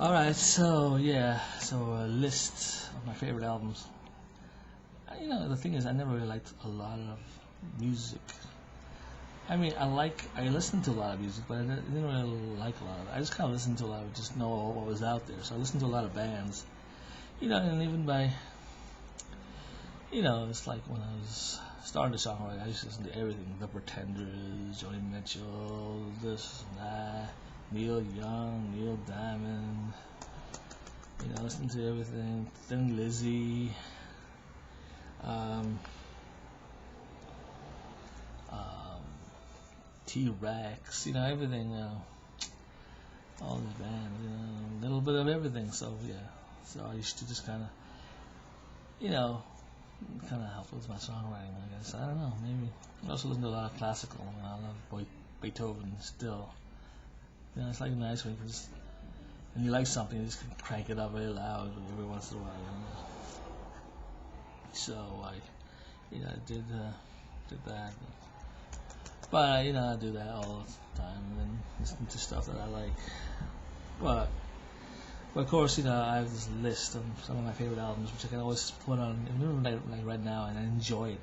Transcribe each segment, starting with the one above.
Alright, so yeah, so a list of my favorite albums. The thing is, I never really liked a lot of music. I mean, I listened to a lot of music, but I didn't really like a lot of it. I just kind of listened to a lot of just know what was out there. So I listened to a lot of bands, and even it's like when I was starting the songwriting, I used to listen to everything: The Pretenders, Joni Mitchell, this and that, Neil Young, Neil Diamond. Listen to everything. Thin Lizzy, um, um, T-Rex, everything. All these bands, a little bit of everything. So yeah, so I used to just kind of help with my songwriting. I guess I don't know. Maybe I also listen to a lot of classical. I love Beethoven still. It's like nice when you can just and you like something, you just can crank it up very loud every once in a while. So I did that. But I do that all the time, and then listen to stuff that I like. But of course, I have this list of some of my favorite albums, which I can always put on, even like right now, and I enjoy it.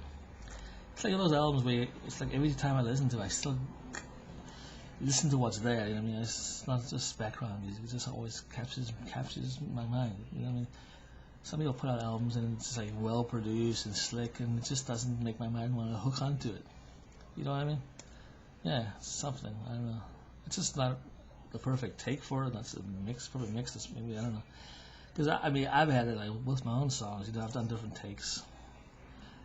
It's like those albums where it's like every time I listen to it, I still listen to what's there. It's not just background music. It just always captures my mind. Some people put out albums and it's like well produced and slick, and it just doesn't make my mind want to hook onto it. You know what I mean? Yeah, it's something. I don't know. It's just not the perfect take for it. That's a perfect mix. That's maybe I don't know. Because I've had it like with my own songs. I've done different takes.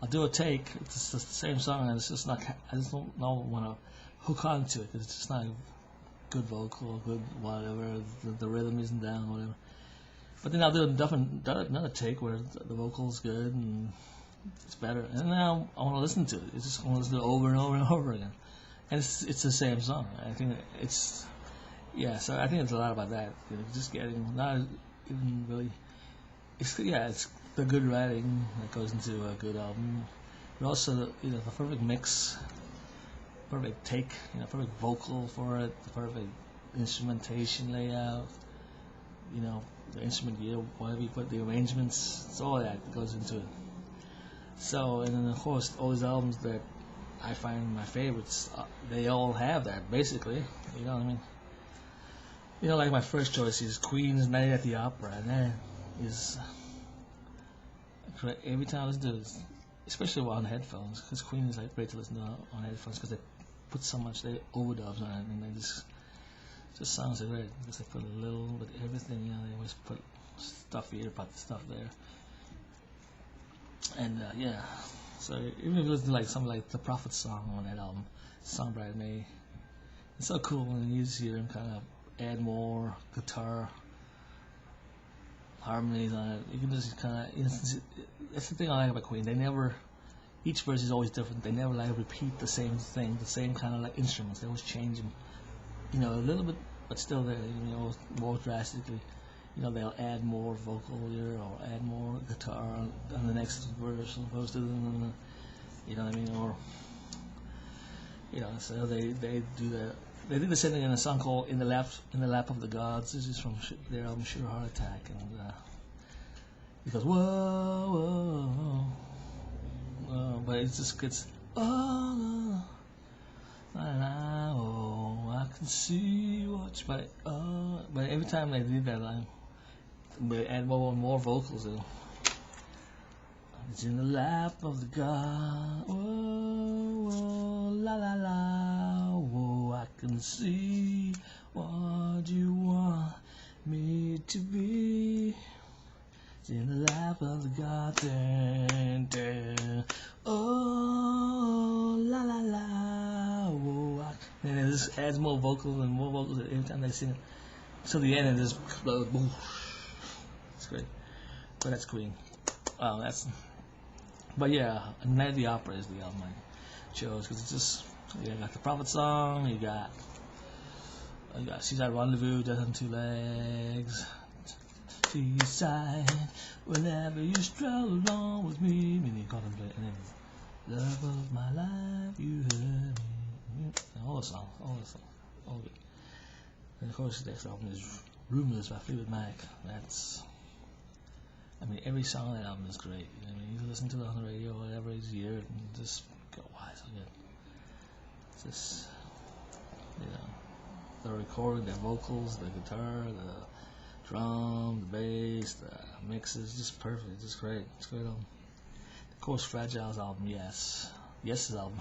I'll do a take. It's just the same song, and it's just not. I just don't want to hook onto it because it's just not a good vocal, good whatever. The rhythm isn't down, whatever. But then I'll do another take where the vocal's good and it's better, and now I want to listen to it. It's just want to listen to it over and over and over again, and it's the same song. I think it's So I think it's a lot about that. Just getting not even really. It's the good writing that goes into a good album, but also the perfect mix, perfect take, perfect vocal for it, the perfect instrumentation layout, the instrument gear, whatever you put, the arrangements, it's all that goes into it. So, and then of course, all these albums that I find my favorites, they all have that basically. You know what I mean? Like my first choice is Queen's Night at the Opera, and that is every time I listen to it, especially on headphones, because Queen is like great to listen to on headphones because they put so much they overdubs on it, and they just sounds so great because they put a little bit everything. They always put stuff here, put the stuff there, and So even if you listen to like something like the Prophet song on that album, Song Bright May, it's so cool when you just hear him kind of add more guitar harmonies on it. You can just kind of. That's the thing I like about Queen. Each verse is always different. They never like repeat the same thing, the same kind of like instruments. They always change them, a little bit, but still there. More drastically. They'll add more vocal here or add more guitar on the next verse as opposed to you know what I mean, or so they do that. They did the same thing in a song called "In the Lap of the Gods." This is from their album "Sheer Heart Attack," and it goes whoa, but it just gets oh, I can see what. But every time they did that line, they add more vocals in. It's in the lap of the God. Whoa, la la la. Whoa, I can see what you want me to be. It's in the lap of the God. Dun, dun. Oh, la la la. Whoa, and it just adds more vocals every time they sing it. So the end, it just boom. It's great. But that's Queen. But yeah, Night at the Opera is the album I chose because it's just you got the Prophet song, you got Seaside Rendezvous, Death on Two Legs, Seaside, whenever you stroll along with me, and you contemplate, and then love of my life, you heard me, all the songs, all good. And of course, the next album is Rumors by Fleetwood Mac. That's, I mean, every song on that album is great. You know what I mean? You listen to it on the radio or whatever, you hear it and just go, wow, it's so good. It's just, you know, the recording, the vocals, the guitar, the drum, the bass, the mixes, just perfect. It's just great. It's great album. Of course, Fragile's album, yes. Yes's album.